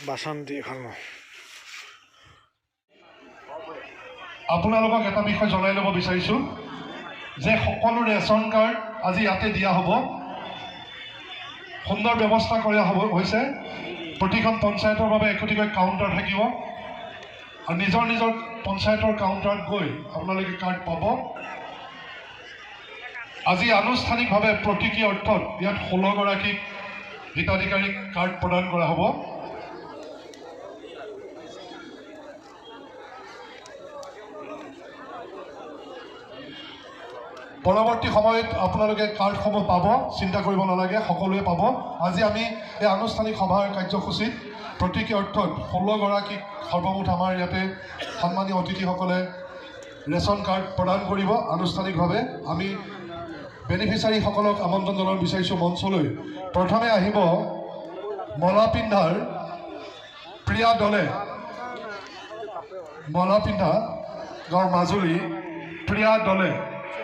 বাসন্তী খাল আপোনালোকক এটা বিষয় জনাই ল'ব বিচাৰিছোঁ যে সকলো ৰেচন কাৰ্ড আজি ইয়াতে দিয়া হ'ব। সুন্দৰ ব্যৱস্থা কৰা হৈছে। প্ৰতিখন পঞ্চায়তৰ বাবে একোটিকৈ কাউণ্টাৰ থাকিব আৰু নিজৰ নিজৰ পঞ্চায়তৰ কাউণ্টাৰত গৈ আপোনালোকে কাৰ্ড পাব। আজি আনুষ্ঠানিকভাৱে প্ৰতীকী অৰ্থত ইয়াত 16গৰাকীক হিতাধিকাৰীক কাৰ্ড প্ৰদান কৰা হ'ব। পৰৱৰ্তী সময়ত আপোনালোকে কাৰ্ডসমূহ পাব, চিন্তা কৰিব নালাগে, সকলোৱে পাব। আজি আমি এই আনুষ্ঠানিক সভাৰ কাৰ্যসূচীত প্ৰতীকী অৰ্থত 16গৰাকীক সৰ্বমুঠ আমাৰ ইয়াতে সন্মানীয় অতিথিসকলে ৰেচন কাৰ্ড প্ৰদান কৰিব। আনুষ্ঠানিকভাৱে আমি বেনিফিচিয়াৰীসকলক আমন্ত্ৰণ জনাব বিচাৰিছোঁ মঞ্চলৈ। প্ৰথমে আহিব মলাপিন্ধাৰ প্ৰিয়া দলে, মলাপিন্ধা গাঁও মাজুলী প্ৰিয়া দলে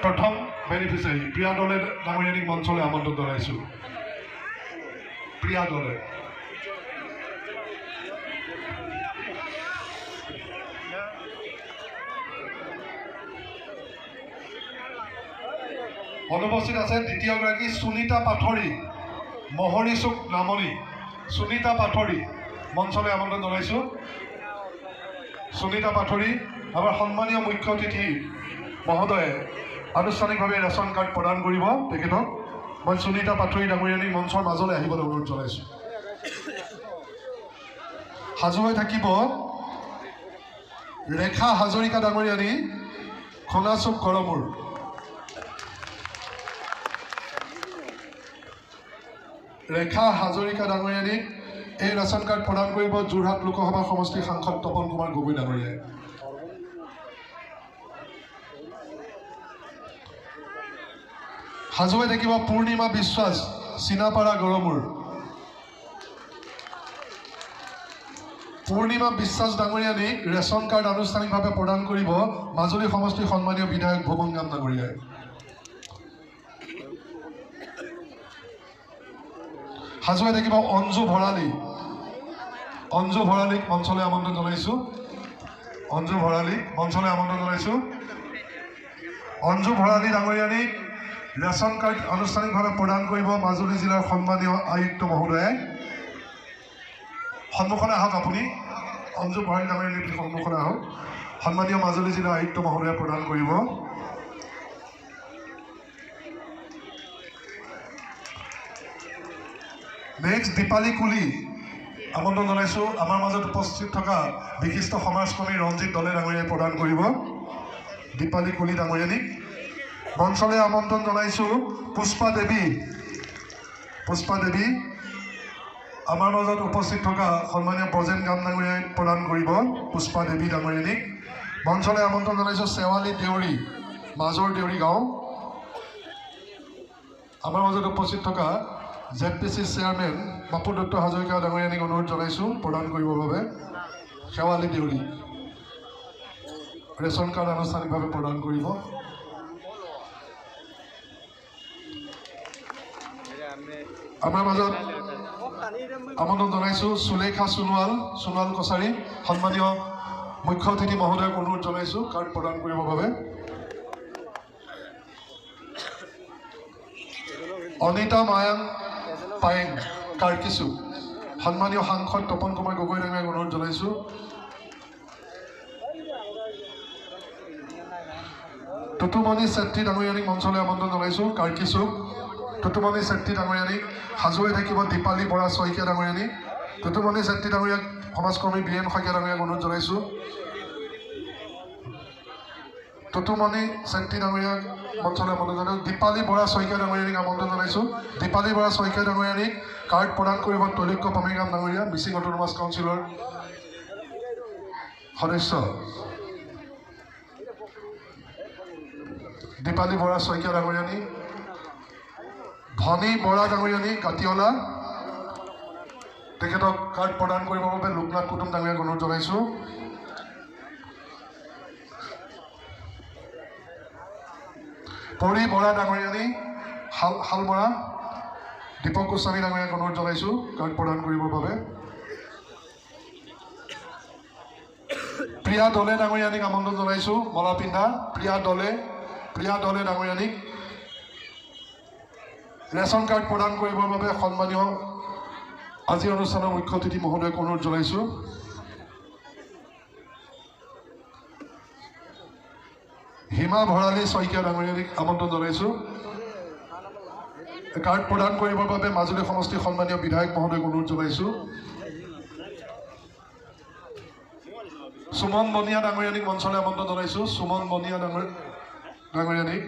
প্ৰথম বেনিফিচিয়াৰী। প্ৰিয়া দলে ডাঙৰীয়ানীক মঞ্চলৈ আমন্ত্ৰণ জনাইছোঁ। প্ৰিয়া দলে অনুপস্থিত আছে। দ্বিতীয়গৰাকী সুনীতা পাঠৰী, মহৰী চুক নামনি। সুনীতা পাঠৰী মঞ্চলৈ আমন্ত্ৰণ জনাইছোঁ। সুনীতা পাঠৰী আমাৰ সন্মানীয় মুখ্য অতিথি মহোদয়ে আনুষ্ঠানিকভাৱে ৰেচন কাৰ্ড প্ৰদান কৰিব। তেখেতক মই সুনীতা পাঠৰী ডাঙৰীয়ানীক মঞ্চৰ মাজলৈ আহিবলৈ অনুৰোধ জনাইছোঁ। সাজু হৈ থাকিব ৰেখা হাজৰিকা ডাঙৰীয়ানী, খোনাচুক গড়মূৰ। ৰেখা হাজৰিকা ডাঙৰীয়ানীক এই ৰেচন কাৰ্ড প্ৰদান কৰিব যোৰহাট লোকসভা সমষ্টিৰ সাংসদ তপন কুমাৰ গগৈ ডাঙৰীয়াই। সাজু হৈ থাকিব পূৰ্ণিমা বিশ্বাস, চিনাপাৰা গড়মূৰ। পূৰ্ণিমা বিশ্বাস ডাঙৰীয়ানীক ৰেচন কাৰ্ড আনুষ্ঠানিকভাৱে প্ৰদান কৰিব মাজুলী সমষ্টিৰ সন্মানীয় বিধায়ক ভুৱন গাম ডাঙৰীয়াই। সাজু হৈ থাকিব অঞ্জু ভৰালী, অঞ্জু ভৰালীক মঞ্চলৈ আমন্ত্ৰণ জনাইছোঁ। অঞ্জু ভৰালীক মঞ্চলৈ আমন্ত্ৰণ জনাইছোঁ। অঞ্জু ভৰালী ডাঙৰীয়ানীক ৰেচন কাৰ্ড আনুষ্ঠানিকভাৱে প্ৰদান কৰিব মাজুলী জিলাৰ সন্মানীয় আয়ুক্ত মহোদয়ে। সন্মুখলৈ আহক আপুনি, অঞ্জু ভৰালী ডাঙৰীয়ানীক সন্মুখলৈ আহক। সন্মানীয় মাজুলী জিলাৰ আয়ুক্ত মহোদয়ে প্ৰদান কৰিব। নেক্সট দীপালী কুলি আমন্ত্ৰণ জনাইছোঁ। আমাৰ মাজত উপস্থিত থকা বিশিষ্ট সমাজকৰ্মী ৰঞ্জিত দলে ডাঙৰীয়াই প্ৰদান কৰিব। দীপালী কুলি ডাঙৰীয়ানীক মঞ্চলৈ আমন্ত্ৰণ জনাইছোঁ। পুষ্পা দেৱী, পুষ্পা দেৱী আমাৰ মাজত উপস্থিত থকা সন্মানীয় ব্ৰজেন গাম ডাঙৰীয়াই প্ৰদান কৰিব। পুষ্পা দেৱী ডাঙৰীয়ানীক মঞ্চলৈ আমন্ত্ৰণ জনাইছোঁ। শেৱালী দেউৰী, মাজৰ দেউৰী গাঁও। আমাৰ মাজত উপস্থিত থকা ZPC চেয়াৰমেন বাপু দত্ত হাজৰিকা ডাঙৰীয়ানীক অনুৰোধ জনাইছোঁ প্ৰদান কৰিবৰ বাবে। শেৱালী দেউৰী ৰেচন কাৰ্ড আনুষ্ঠানিকভাৱে প্ৰদান কৰিব। আমাৰ মাজত আমন্ত্ৰণ জনাইছোঁ সুলেখা সোণোৱাল, সোণোৱাল কছাৰী। সন্মানীয় মুখ্য অতিথি মহোদয়ক অনুৰোধ জনাইছোঁ কাৰ্ড প্ৰদান কৰিবৰ বাবে। অনিতা মায়াং পায়েং, কাৰ্কিচু। সন্মানীয় সাংসদ তপন কুমাৰ গগৈ ডাঙৰীয়াক অনুৰোধ জনাইছোঁ। টুটুমণি চেত্ৰী ডাঙৰীয়ানীক মঞ্চলৈ আমন্ত্ৰণ জনাইছোঁ। কাৰ্কিচুক টুটুমণি চেত্ৰী ডাঙৰীয়ানীক। সাজু হৈ থাকিব দীপালী বৰা শইকীয়া ডাঙৰীয়ানী। টুটুমণি চেত্ৰী ডাঙৰীয়াক সমাজকৰ্মী বীৰেন শইকীয়া ডাঙৰীয়াক অনুৰোধ জনাইছোঁ। টুটুমণি চেত্ৰী ডাঙৰীয়াক মঞ্চলৈ আমন্ত্ৰণ জনাইছোঁ। দীপালী বৰা শইকীয়া ডাঙৰীয়ানীক আমন্ত্ৰণ জনাইছোঁ। দীপালী বৰা শইকীয়া ডাঙৰীয়ানীক কাৰ্ড প্ৰদান কৰিব তৈলক্য পামেগাম ডাঙৰীয়া, মিচিং অট'নমাছ কাউন্সিলৰ সদস্য। দীপালী বৰা শইকীয়া ডাঙৰীয়ানী। ধনী বৰা ডাঙৰীয়ানী, কাটিয়লা। তেখেতক কাৰ্ড প্ৰদান কৰিবৰ বাবে লোকনাথ কুটুম ডাঙৰীয়াক অনুৰোধ জনাইছোঁ। পৰি বৰা ডাঙৰীয়ানী, শালমৰা। দীপক গোস্বামী ডাঙৰীয়াক অনুৰোধ জনাইছোঁ কাৰ্ড প্ৰদান কৰিবৰ বাবে। প্ৰিয়া দলে ডাঙৰীয়ানীক আমন্ত্ৰণ জনাইছোঁ মলা পিন্ধা প্ৰিয়া দলে ডাঙৰীয়ানীক ৰেচন কাৰ্ড প্ৰদান কৰিবৰ বাবে সন্মানীয় আজি অনুষ্ঠানৰ মুখ্য অতিথি মহোদয়ক অনুৰোধ জনাইছোঁ। হিমা ভৰালী শইকীয়া ডাঙৰীয়ানীক আমন্ত্ৰণ জনাইছোঁ। কাৰ্ড প্ৰদান কৰিবৰ বাবে মাজুলী সমষ্টি সন্মানীয় বিধায়ক মহোদয়ক অনুৰোধ জনাইছোঁ। সুমন বনিয়া ডাঙৰীয়ানীক মঞ্চলৈ আমন্ত্ৰণ জনাইছোঁ। সুমন বনিয়া ডাঙৰীয়ানীক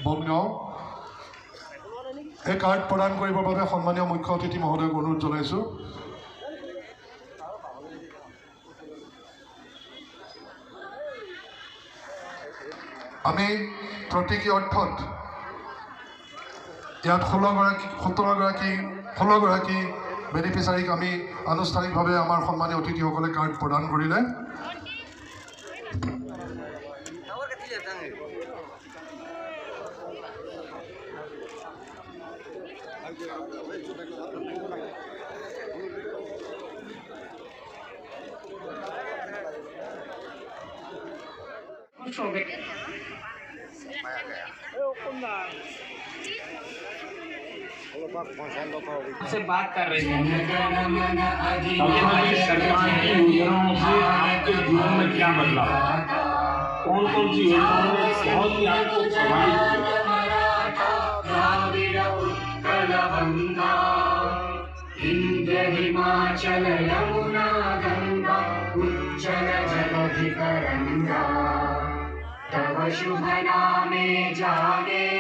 বনগাঁও এই কাৰ্ড প্ৰদান কৰিবৰ বাবে সন্মানীয় মুখ্য অতিথি মহোদয়ক অনুৰোধ জনাইছোঁ। আমি প্ৰতীকী অৰ্থত ইয়াত 16 গৰাকী বেনিফিচাৰীক আমি আনুষ্ঠানিকভাৱে আমাৰ সন্মানীয় অতিথিসকলে কাৰ্ড প্ৰদান কৰিলে। से बात कर रहे हैं आपके जीवन में क्या बदलाव, कौन कौन सी योजनाओं ने बहुत ही आपको प्रभावित किया? हिमाचल यमुना गंगा उज्जल जलधि तरंगा तव शुभ नामे जागे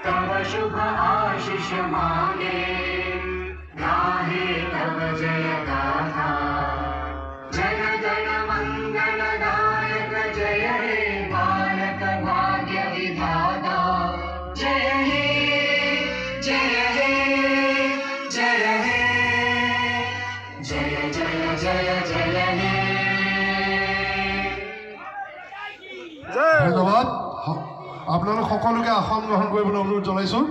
तव शुभ आशीष मांगे गाहे तव जय गाथा जन जन मंगल दायक जय हे भारत भाग्य विधाता जय हे जय हे जय हे जय जय जय जय हे। ধন্যবাদ। আপোনালোক সকলোকে আসন গ্ৰহণ কৰিবলৈ অনুৰোধ জনাইছোঁ।